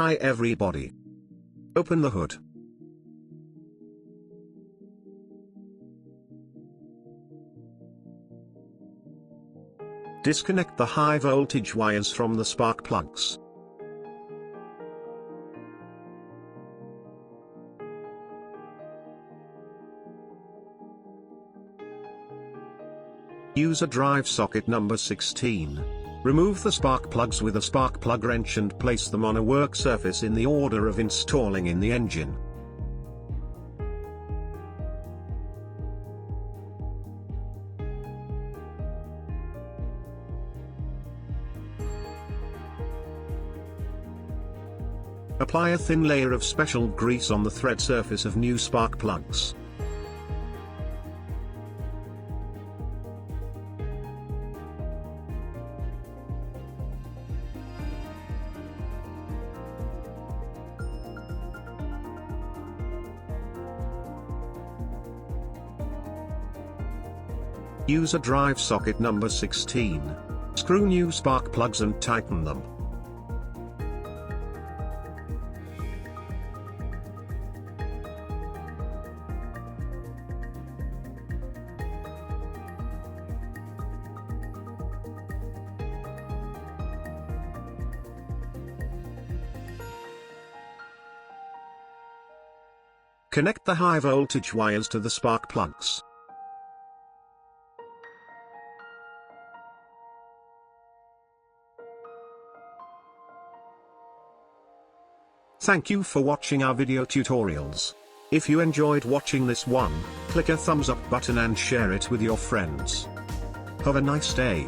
Hi everybody. Open the hood. Disconnect the high voltage wires from the spark plugs. Use a drive socket number 16. Remove the spark plugs with a spark plug wrench and place them on a work surface in the order of installing in the engine. Apply a thin layer of special grease on the thread surface of new spark plugs. Use a drive socket number 16. Screw new spark plugs and tighten them. Connect the high voltage wires to the spark plugs. Thank you for watching our video tutorials. If you enjoyed watching this one, click a thumbs up button and share it with your friends. Have a nice day.